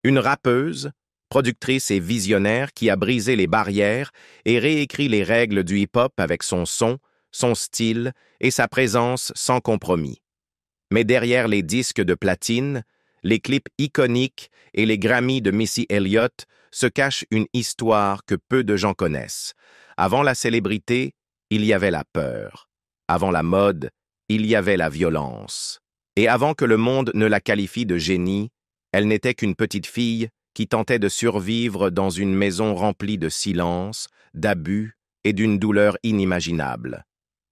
Une rappeuse, productrice et visionnaire qui a brisé les barrières et réécrit les règles du hip-hop avec son son, son style et sa présence sans compromis. Mais derrière les disques de platine, les clips iconiques et les Grammys de Missy Elliott se cache une histoire que peu de gens connaissent. Avant la célébrité, il y avait la peur. Avant la mode, il y avait la violence. Et avant que le monde ne la qualifie de génie, elle n'était qu'une petite fille qui tentait de survivre dans une maison remplie de silence, d'abus et d'une douleur inimaginable.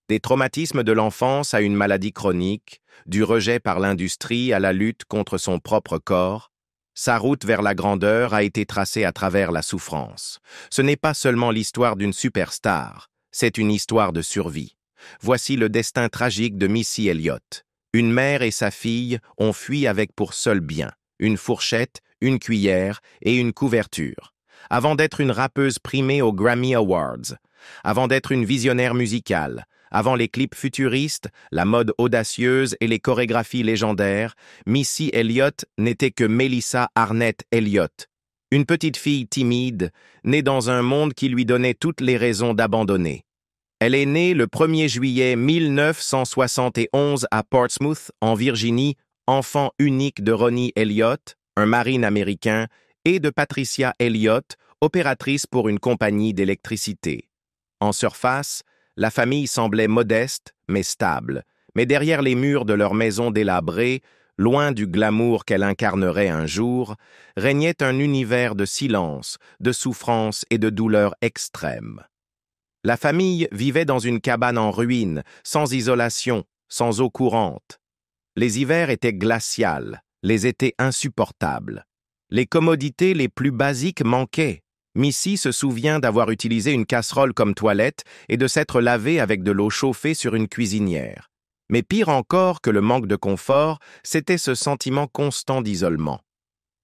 Des traumatismes de l'enfance à une maladie chronique, du rejet par l'industrie à la lutte contre son propre corps, sa route vers la grandeur a été tracée à travers la souffrance. Ce n'est pas seulement l'histoire d'une superstar, c'est une histoire de survie. Voici le destin tragique de Missy Elliott. Une mère et sa fille ont fui avec pour seul bien une fourchette, une cuillère et une couverture. Avant d'être une rappeuse primée aux Grammy Awards, avant d'être une visionnaire musicale, avant les clips futuristes, la mode audacieuse et les chorégraphies légendaires, Missy Elliott n'était que Melissa Arnett Elliott, une petite fille timide, née dans un monde qui lui donnait toutes les raisons d'abandonner. Elle est née le 1er juillet 1971 à Portsmouth, en Virginie, enfant unique de Ronnie Elliott, un marine américain, et de Patricia Elliott, opératrice pour une compagnie d'électricité. En surface, la famille semblait modeste, mais stable, mais derrière les murs de leur maison délabrée, loin du glamour qu'elle incarnerait un jour, régnait un univers de silence, de souffrance et de douleur extrême. La famille vivait dans une cabane en ruine, sans isolation, sans eau courante. Les hivers étaient glacials, les étés insupportables. Les commodités les plus basiques manquaient. Missy se souvient d'avoir utilisé une casserole comme toilette et de s'être lavée avec de l'eau chauffée sur une cuisinière. Mais pire encore que le manque de confort, c'était ce sentiment constant d'isolement.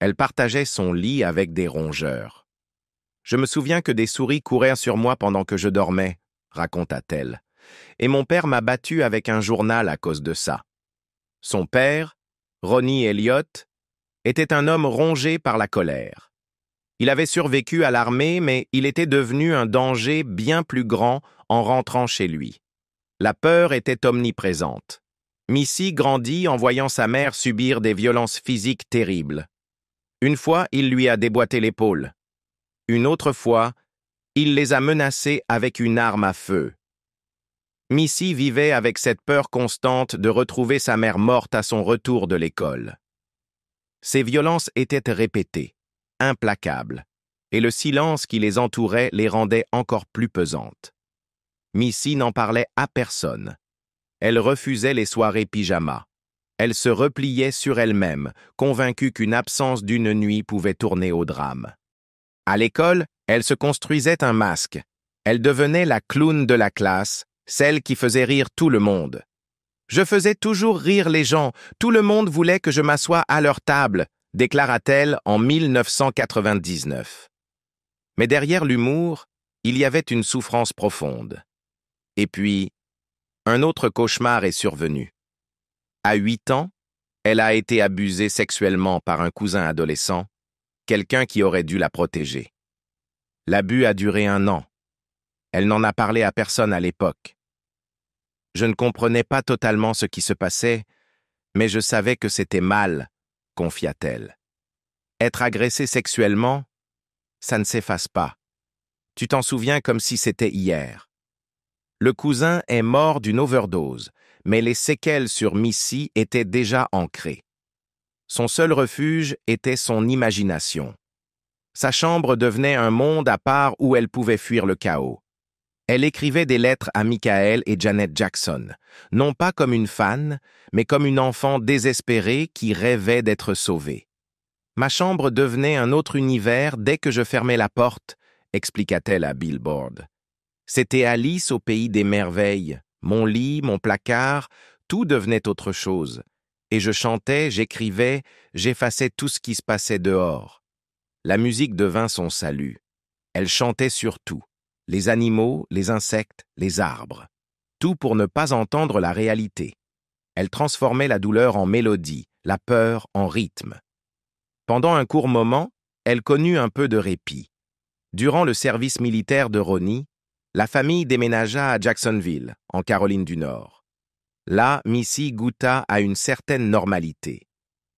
Elle partageait son lit avec des rongeurs. « Je me souviens que des souris couraient sur moi pendant que je dormais, » raconta-t-elle. « Et mon père m'a battue avec un journal à cause de ça. » Son père, Ronnie Elliott, était un homme rongé par la colère. Il avait survécu à l'armée, mais il était devenu un danger bien plus grand en rentrant chez lui. La peur était omniprésente. Missy grandit en voyant sa mère subir des violences physiques terribles. Une fois, il lui a déboîté l'épaule. Une autre fois, il les a menacés avec une arme à feu. Missy vivait avec cette peur constante de retrouver sa mère morte à son retour de l'école. Ces violences étaient répétées, implacables, et le silence qui les entourait les rendait encore plus pesantes. Missy n'en parlait à personne. Elle refusait les soirées pyjama. Elle se repliait sur elle-même, convaincue qu'une absence d'une nuit pouvait tourner au drame. À l'école, elle se construisait un masque. Elle devenait la clown de la classe, celle qui faisait rire tout le monde. « Je faisais toujours rire les gens, tout le monde voulait que je m'assoie à leur table », déclara-t-elle en 1999. Mais derrière l'humour, il y avait une souffrance profonde. Et puis, un autre cauchemar est survenu. À 8 ans, elle a été abusée sexuellement par un cousin adolescent, quelqu'un qui aurait dû la protéger. L'abus a duré 1 an. Elle n'en a parlé à personne à l'époque. Je ne comprenais pas totalement ce qui se passait, mais je savais que c'était mal, confia-t-elle. Être agressée sexuellement, ça ne s'efface pas. Tu t'en souviens comme si c'était hier. Le cousin est mort d'une overdose, mais les séquelles sur Missy étaient déjà ancrées. Son seul refuge était son imagination. Sa chambre devenait un monde à part où elle pouvait fuir le chaos. Elle écrivait des lettres à Michael et Janet Jackson, non pas comme une fan, mais comme une enfant désespérée qui rêvait d'être sauvée. Ma chambre devenait un autre univers dès que je fermais la porte, expliqua-t-elle à Billboard. C'était Alice au pays des merveilles. Mon lit, mon placard, tout devenait autre chose. Et je chantais, j'écrivais, j'effaçais tout ce qui se passait dehors. La musique devint son salut. Elle chantait sur tout. Les animaux, les insectes, les arbres. Tout pour ne pas entendre la réalité. Elle transformait la douleur en mélodie, la peur en rythme. Pendant un court moment, elle connut un peu de répit. Durant le service militaire de Ronnie, la famille déménagea à Jacksonville, en Caroline du Nord. Là, Missy goûta à une certaine normalité.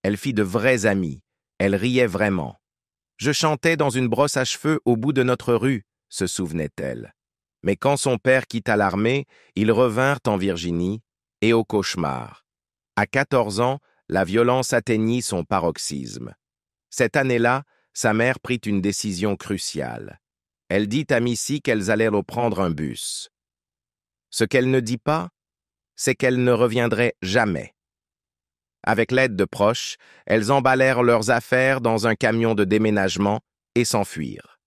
Elle fit de vrais amis, elle riait vraiment. Je chantais dans une brosse à cheveux au bout de notre rue, se souvenait-elle. Mais quand son père quitta l'armée, ils revinrent en Virginie et au cauchemar. À 14 ans, la violence atteignit son paroxysme. Cette année-là, sa mère prit une décision cruciale. Elle dit à Missy qu'elles allaient reprendre un bus. Ce qu'elle ne dit pas, c'est qu'elle ne reviendrait jamais. Avec l'aide de proches, elles emballèrent leurs affaires dans un camion de déménagement et s'enfuirent.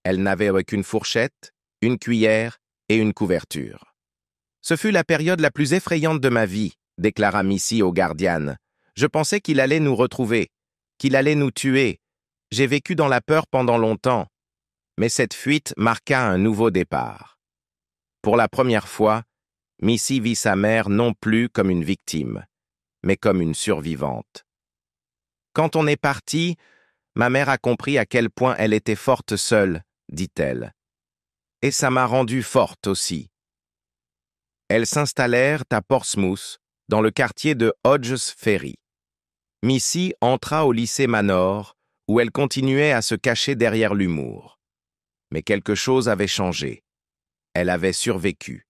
Elles n'avaient qu'une fourchette, une cuillère et une couverture. « Ce fut la période la plus effrayante de ma vie », déclara Missy au Guardian. « Je pensais qu'il allait nous retrouver, qu'il allait nous tuer. J'ai vécu dans la peur pendant longtemps. Mais cette fuite marqua un nouveau départ. Pour la première fois, Missy vit sa mère non plus comme une victime, mais comme une survivante. Quand on est parti, ma mère a compris à quel point elle était forte seule, dit-elle. Et ça m'a rendue forte aussi. Elles s'installèrent à Portsmouth, dans le quartier de Hodges Ferry. Missy entra au lycée Manor, où elle continuait à se cacher derrière l'humour. Mais quelque chose avait changé. Elle avait survécu.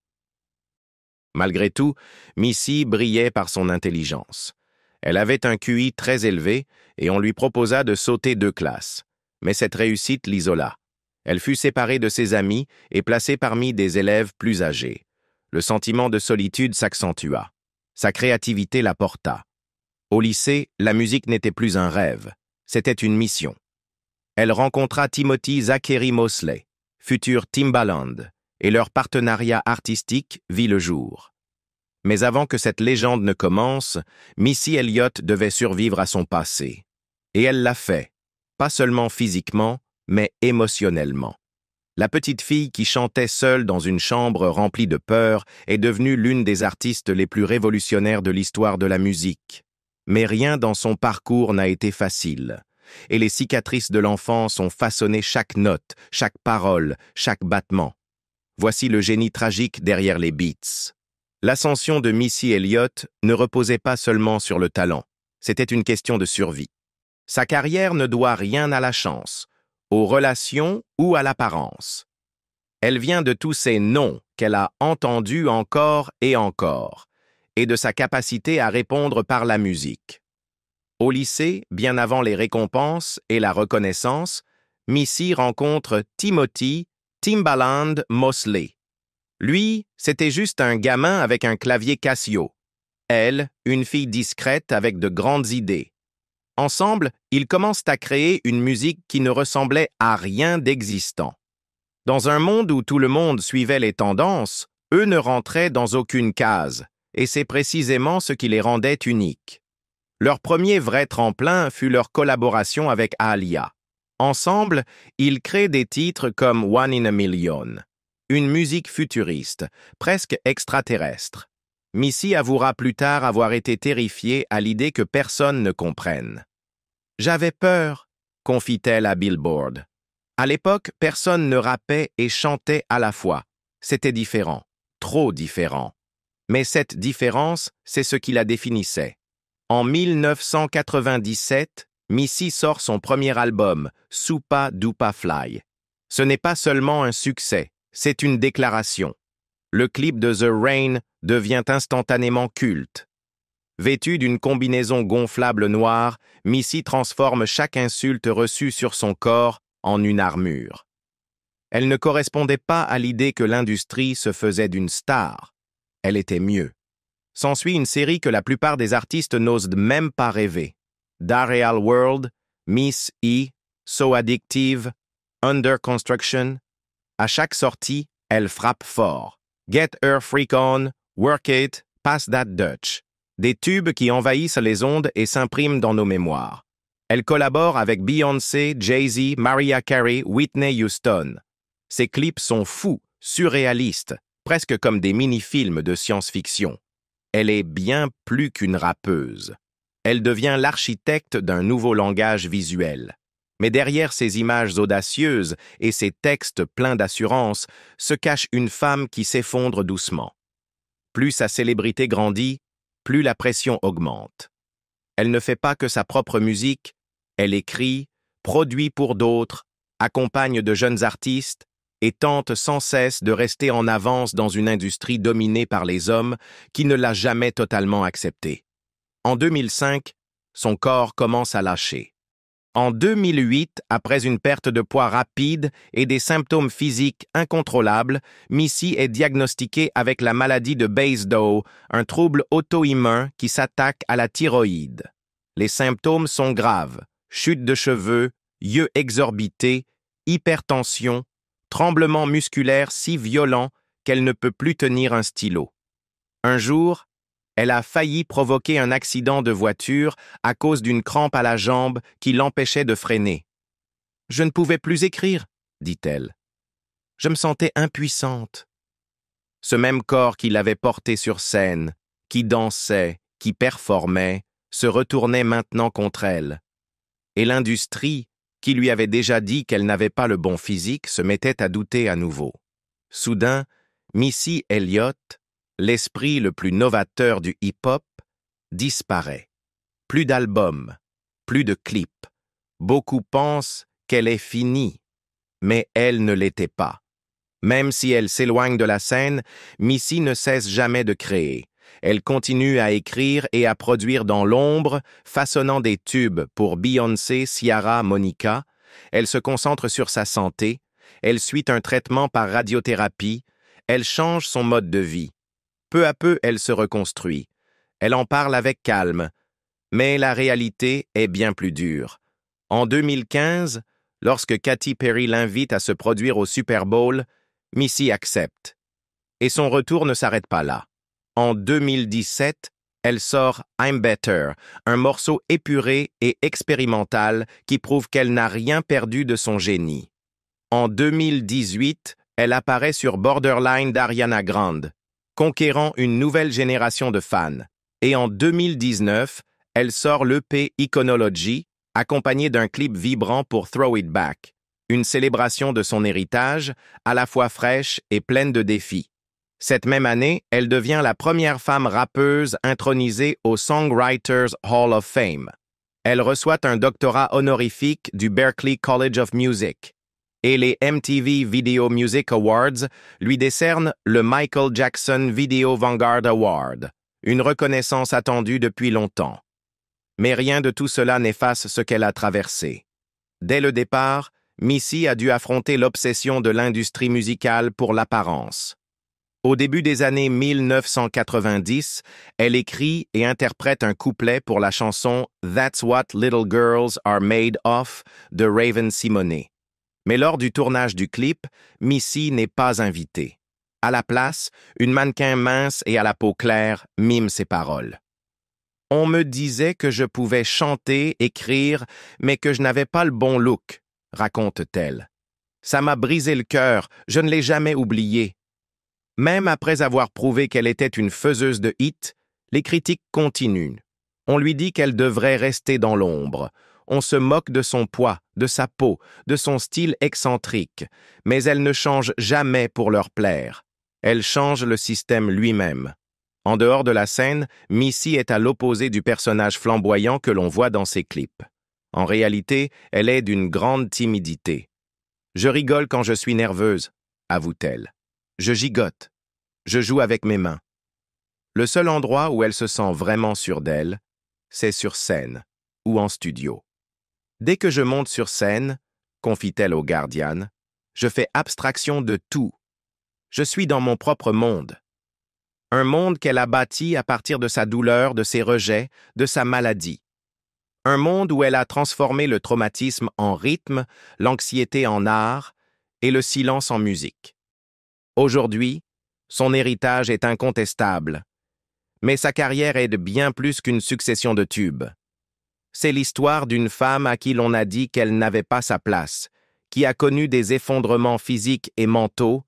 Malgré tout, Missy brillait par son intelligence. Elle avait un QI très élevé et on lui proposa de sauter 2 classes. Mais cette réussite l'isola. Elle fut séparée de ses amis et placée parmi des élèves plus âgés. Le sentiment de solitude s'accentua. Sa créativité la porta. Au lycée, la musique n'était plus un rêve, c'était une mission. Elle rencontra Timothy Zachary Mosley, futur Timbaland, et leur partenariat artistique vit le jour. Mais avant que cette légende ne commence, Missy Elliott devait survivre à son passé. Et elle l'a fait, pas seulement physiquement, mais émotionnellement. La petite fille qui chantait seule dans une chambre remplie de peur est devenue l'une des artistes les plus révolutionnaires de l'histoire de la musique. Mais rien dans son parcours n'a été facile. Et les cicatrices de l'enfance ont façonné chaque note, chaque parole, chaque battement. Voici le génie tragique derrière les beats. L'ascension de Missy Elliott ne reposait pas seulement sur le talent, c'était une question de survie. Sa carrière ne doit rien à la chance, aux relations ou à l'apparence. Elle vient de tous ces noms qu'elle a entendus encore et de sa capacité à répondre par la musique. Au lycée, bien avant les récompenses et la reconnaissance, Missy rencontre Timothy Timbaland Mosley. Lui, c'était juste un gamin avec un clavier Casio. Elle, une fille discrète avec de grandes idées. Ensemble, ils commencent à créer une musique qui ne ressemblait à rien d'existant. Dans un monde où tout le monde suivait les tendances, eux ne rentraient dans aucune case, et c'est précisément ce qui les rendait uniques. Leur premier vrai tremplin fut leur collaboration avec Aaliyah. Ensemble, ils créent des titres comme One in a Million, une musique futuriste, presque extraterrestre. Missy avouera plus tard avoir été terrifiée à l'idée que personne ne comprenne. « J'avais peur », confie-t-elle à Billboard. À l'époque, personne ne rappait et chantait à la fois. C'était différent, trop différent. Mais cette différence, c'est ce qui la définissait. En 1997, Missy sort son premier album, Supa Dupa Fly. Ce n'est pas seulement un succès, c'est une déclaration. Le clip de The Rain devient instantanément culte. Vêtue d'une combinaison gonflable noire, Missy transforme chaque insulte reçue sur son corps en une armure. Elle ne correspondait pas à l'idée que l'industrie se faisait d'une star. Elle était mieux. S'ensuit une série que la plupart des artistes n'osent même pas rêver. Da Real World, Miss E, So Addictive, Under Construction. À chaque sortie, elle frappe fort. Get Her Freak On, Work It, Pass That Dutch. Des tubes qui envahissent les ondes et s'impriment dans nos mémoires. Elle collabore avec Beyoncé, Jay-Z, Mariah Carey, Whitney Houston. Ses clips sont fous, surréalistes, presque comme des mini-films de science-fiction. Elle est bien plus qu'une rappeuse. Elle devient l'architecte d'un nouveau langage visuel. Mais derrière ces images audacieuses et ces textes pleins d'assurance se cache une femme qui s'effondre doucement. Plus sa célébrité grandit, plus la pression augmente. Elle ne fait pas que sa propre musique, elle écrit, produit pour d'autres, accompagne de jeunes artistes et tente sans cesse de rester en avance dans une industrie dominée par les hommes qui ne l'a jamais totalement acceptée. En 2005, son corps commence à lâcher. En 2008, après une perte de poids rapide et des symptômes physiques incontrôlables, Missy est diagnostiquée avec la maladie de Basedow, un trouble auto-immun qui s'attaque à la thyroïde. Les symptômes sont graves: chute de cheveux, yeux exorbités, hypertension, tremblements musculaires si violents qu'elle ne peut plus tenir un stylo. Un jour, elle a failli provoquer un accident de voiture à cause d'une crampe à la jambe qui l'empêchait de freiner. « Je ne pouvais plus écrire », dit-elle. « Je me sentais impuissante. » Ce même corps qui l'avait portée sur scène, qui dansait, qui performait, se retournait maintenant contre elle. Et l'industrie, qui lui avait déjà dit qu'elle n'avait pas le bon physique, se mettait à douter à nouveau. Soudain, Missy Elliott, l'esprit le plus novateur du hip-hop, disparaît. Plus d'albums, plus de clips. Beaucoup pensent qu'elle est finie, mais elle ne l'était pas. Même si elle s'éloigne de la scène, Missy ne cesse jamais de créer. Elle continue à écrire et à produire dans l'ombre, façonnant des tubes pour Beyoncé, Ciara, Monica. Elle se concentre sur sa santé, elle suit un traitement par radiothérapie, elle change son mode de vie. Peu à peu, elle se reconstruit. Elle en parle avec calme. Mais la réalité est bien plus dure. En 2015, lorsque Katy Perry l'invite à se produire au Super Bowl, Missy accepte. Et son retour ne s'arrête pas là. En 2017, elle sort I'm Better, un morceau épuré et expérimental qui prouve qu'elle n'a rien perdu de son génie. En 2018, elle apparaît sur Borderline d'Ariana Grande, conquérant une nouvelle génération de fans. Et en 2019, elle sort l'EP Iconology, accompagnée d'un clip vibrant pour Throw It Back, une célébration de son héritage, à la fois fraîche et pleine de défis. Cette même année, elle devient la première femme rappeuse intronisée au Songwriters Hall of Fame. Elle reçoit un doctorat honorifique du Berklee College of Music. Et les MTV Video Music Awards lui décernent le Michael Jackson Video Vanguard Award, une reconnaissance attendue depuis longtemps. Mais rien de tout cela n'efface ce qu'elle a traversé. Dès le départ, Missy a dû affronter l'obsession de l'industrie musicale pour l'apparence. Au début des années 1990, elle écrit et interprète un couplet pour la chanson That's What Little Girls Are Made Of de Raven-Symoné. Mais lors du tournage du clip, Missy n'est pas invitée. À la place, une mannequin mince et à la peau claire mime ses paroles. « On me disait que je pouvais chanter, écrire, mais que je n'avais pas le bon look », raconte-t-elle. « Ça m'a brisé le cœur, je ne l'ai jamais oublié. » Même après avoir prouvé qu'elle était une faiseuse de hits, les critiques continuent. On lui dit qu'elle devrait rester dans l'ombre. On se moque de son poids, de sa peau, de son style excentrique, mais elle ne change jamais pour leur plaire. Elle change le système lui-même. En dehors de la scène, Missy est à l'opposé du personnage flamboyant que l'on voit dans ses clips. En réalité, elle est d'une grande timidité. « Je rigole quand je suis nerveuse », avoue-t-elle. « Je gigote. Je joue avec mes mains. » Le seul endroit où elle se sent vraiment sûre d'elle, c'est sur scène ou en studio. « Dès que je monte sur scène, confie-t-elle au Guardian, je fais abstraction de tout. Je suis dans mon propre monde. » Un monde qu'elle a bâti à partir de sa douleur, de ses rejets, de sa maladie. Un monde où elle a transformé le traumatisme en rythme, l'anxiété en art et le silence en musique. Aujourd'hui, son héritage est incontestable, mais sa carrière est de bien plus qu'une succession de tubes. C'est l'histoire d'une femme à qui l'on a dit qu'elle n'avait pas sa place, qui a connu des effondrements physiques et mentaux,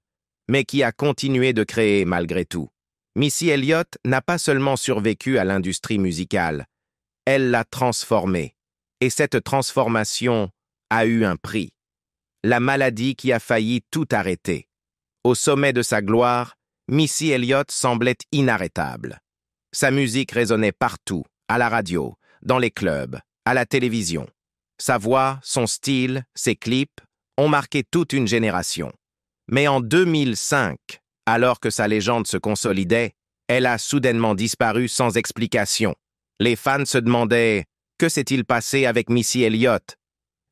mais qui a continué de créer malgré tout. Missy Elliott n'a pas seulement survécu à l'industrie musicale, Elle l'a transformé. Et cette transformation a eu un prix. La maladie qui a failli tout arrêter. Au sommet de sa gloire, Missy Elliott semblait inarrêtable. Sa musique résonnait partout, à la radio, dans les clubs, à la télévision. Sa voix, son style, ses clips ont marqué toute une génération. Mais en 2005, alors que sa légende se consolidait, elle a soudainement disparu sans explication. Les fans se demandaient « Que s'est-il passé avec Missy Elliott ?»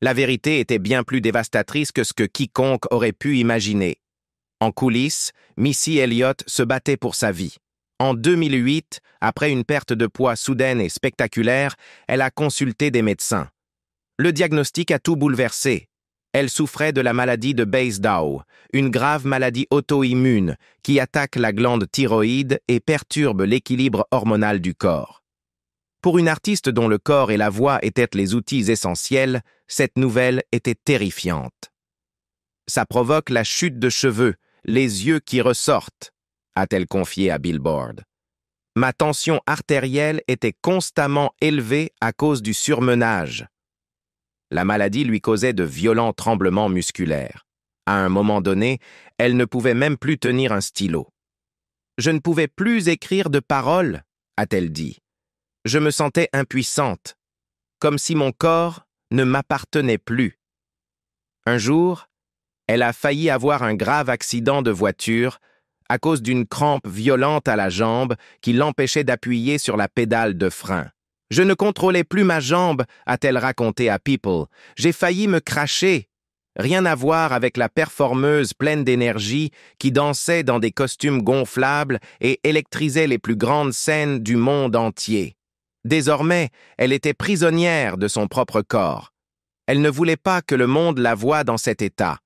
La vérité était bien plus dévastatrice que ce que quiconque aurait pu imaginer. En coulisses, Missy Elliott se battait pour sa vie. En 2008, après une perte de poids soudaine et spectaculaire, elle a consulté des médecins. Le diagnostic a tout bouleversé. Elle souffrait de la maladie de Basedow, une grave maladie auto-immune qui attaque la glande thyroïde et perturbe l'équilibre hormonal du corps. Pour une artiste dont le corps et la voix étaient les outils essentiels, cette nouvelle était terrifiante. Ça provoque la chute de cheveux, les yeux qui ressortent, a-t-elle confié à Billboard. Ma tension artérielle était constamment élevée à cause du surmenage. La maladie lui causait de violents tremblements musculaires. À un moment donné, elle ne pouvait même plus tenir un stylo. « Je ne pouvais plus écrire de paroles », a-t-elle dit. « Je me sentais impuissante, comme si mon corps ne m'appartenait plus. » Un jour, elle a failli avoir un grave accident de voiture à cause d'une crampe violente à la jambe qui l'empêchait d'appuyer sur la pédale de frein. « Je ne contrôlais plus ma jambe », a-t-elle raconté à People. « J'ai failli me cracher. » Rien à voir avec la performeuse pleine d'énergie qui dansait dans des costumes gonflables et électrisait les plus grandes scènes du monde entier. Désormais, elle était prisonnière de son propre corps. Elle ne voulait pas que le monde la voie dans cet état.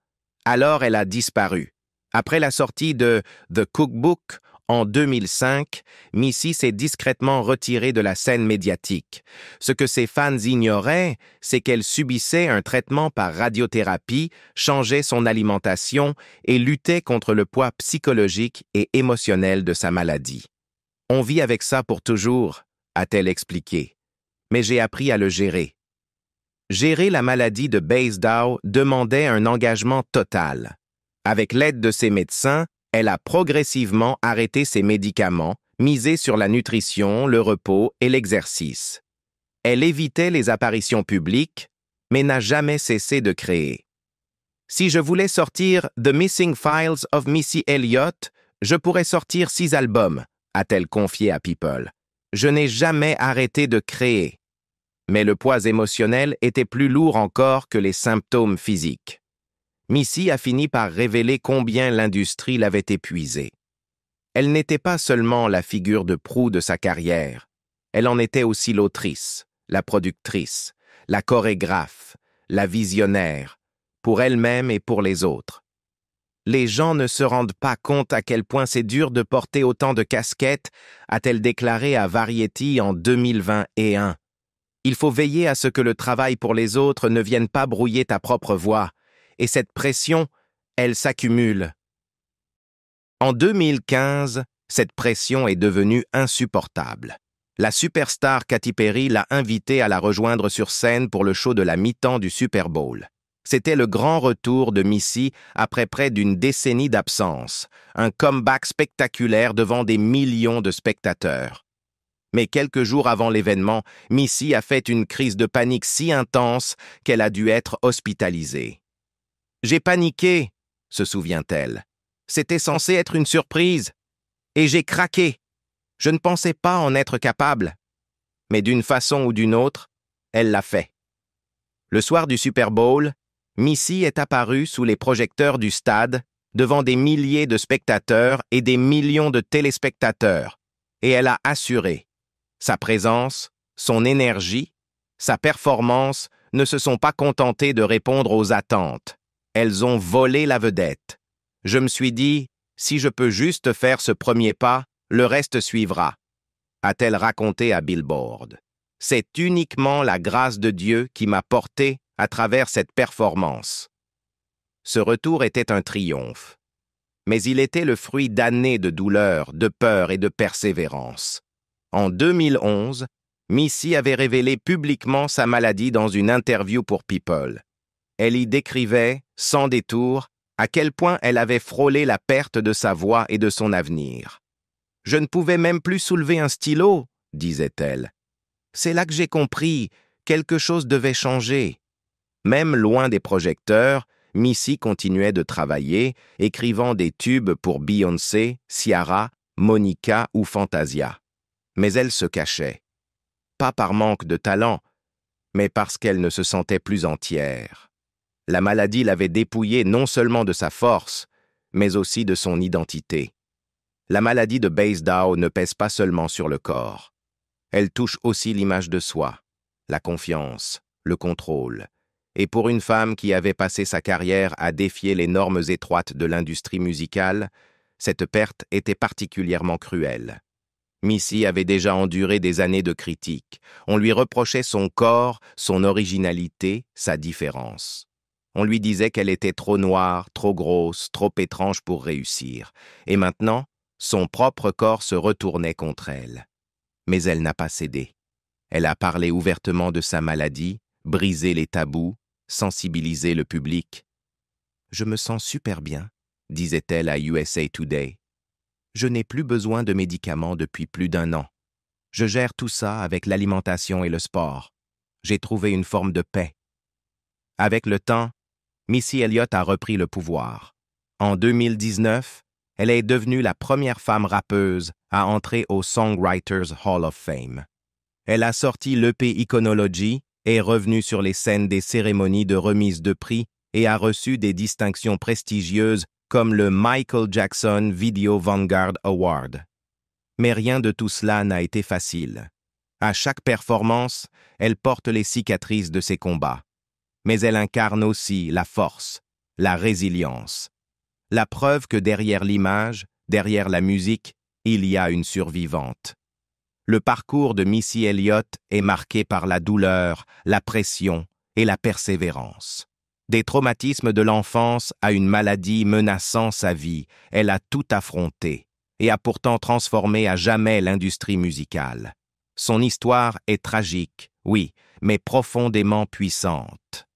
Alors elle a disparu. Après la sortie de The Cookbook en 2005, Missy s'est discrètement retirée de la scène médiatique. Ce que ses fans ignoraient, c'est qu'elle subissait un traitement par radiothérapie, changeait son alimentation et luttait contre le poids psychologique et émotionnel de sa maladie. « On vit avec ça pour toujours », a-t-elle expliqué. « Mais j'ai appris à le gérer. » Gérer la maladie de Basedow demandait un engagement total. Avec l'aide de ses médecins, elle a progressivement arrêté ses médicaments, misé sur la nutrition, le repos et l'exercice. Elle évitait les apparitions publiques, mais n'a jamais cessé de créer. « Si je voulais sortir The Missing Files of Missy Elliott, je pourrais sortir 6 albums, a-t-elle confié à People. Je n'ai jamais arrêté de créer. Mais le poids émotionnel était plus lourd encore que les symptômes physiques. Missy a fini par révéler combien l'industrie l'avait épuisée. Elle n'était pas seulement la figure de proue de sa carrière, elle en était aussi l'autrice, la productrice, la chorégraphe, la visionnaire, pour elle-même et pour les autres. Les gens ne se rendent pas compte à quel point c'est dur de porter autant de casquettes, a-t-elle déclaré à Variety en 2021. Il faut veiller à ce que le travail pour les autres ne vienne pas brouiller ta propre voix, et cette pression, elle s'accumule. En 2015, cette pression est devenue insupportable. La superstar Katy Perry l'a invitée à la rejoindre sur scène pour le show de la mi-temps du Super Bowl. C'était le grand retour de Missy après près d'une décennie d'absence, un comeback spectaculaire devant des millions de spectateurs. Mais quelques jours avant l'événement, Missy a fait une crise de panique si intense qu'elle a dû être hospitalisée. « J'ai paniqué », se souvient-elle. « C'était censé être une surprise. Et j'ai craqué. Je ne pensais pas en être capable. Mais d'une façon ou d'une autre, elle l'a fait. » Le soir du Super Bowl, Missy est apparue sous les projecteurs du stade, devant des milliers de spectateurs et des millions de téléspectateurs, et elle a assuré. Sa présence, son énergie, sa performance ne se sont pas contentées de répondre aux attentes. Elles ont volé la vedette. Je me suis dit, si je peux juste faire ce premier pas, le reste suivra, a-t-elle raconté à Billboard. C'est uniquement la grâce de Dieu qui m'a porté à travers cette performance. Ce retour était un triomphe. Mais il était le fruit d'années de douleur, de peur et de persévérance. En 2011, Missy avait révélé publiquement sa maladie dans une interview pour People. Elle y décrivait, sans détour, à quel point elle avait frôlé la perte de sa voix et de son avenir. « Je ne pouvais même plus soulever un stylo », disait-elle. « C'est là que j'ai compris, quelque chose devait changer. » Même loin des projecteurs, Missy continuait de travailler, écrivant des tubes pour Beyoncé, Ciara, Monica ou Fantasia. Mais elle se cachait. Pas par manque de talent, mais parce qu'elle ne se sentait plus entière. La maladie l'avait dépouillée non seulement de sa force, mais aussi de son identité. La maladie de Basedow ne pèse pas seulement sur le corps. Elle touche aussi l'image de soi, la confiance, le contrôle. Et pour une femme qui avait passé sa carrière à défier les normes étroites de l'industrie musicale, cette perte était particulièrement cruelle. Missy avait déjà enduré des années de critiques. On lui reprochait son corps, son originalité, sa différence. On lui disait qu'elle était trop noire, trop grosse, trop étrange pour réussir. Et maintenant, son propre corps se retournait contre elle. Mais elle n'a pas cédé. Elle a parlé ouvertement de sa maladie, brisé les tabous, sensibilisé le public. « Je me sens super bien », disait-elle à USA Today. « Je n'ai plus besoin de médicaments depuis plus d'1 an. Je gère tout ça avec l'alimentation et le sport. J'ai trouvé une forme de paix. » Avec le temps, Missy Elliott a repris le pouvoir. En 2019, elle est devenue la première femme rappeuse à entrer au Songwriters Hall of Fame. Elle a sorti l'EP Iconology, est revenue sur les scènes des cérémonies de remise de prix et a reçu des distinctions prestigieuses comme le Michael Jackson Video Vanguard Award. Mais rien de tout cela n'a été facile. À chaque performance, elle porte les cicatrices de ses combats. Mais elle incarne aussi la force, la résilience. La preuve que derrière l'image, derrière la musique, il y a une survivante. Le parcours de Missy Elliott est marqué par la douleur, la pression et la persévérance. Des traumatismes de l'enfance à une maladie menaçant sa vie, elle a tout affronté et a pourtant transformé à jamais l'industrie musicale. Son histoire est tragique, oui, mais profondément puissante.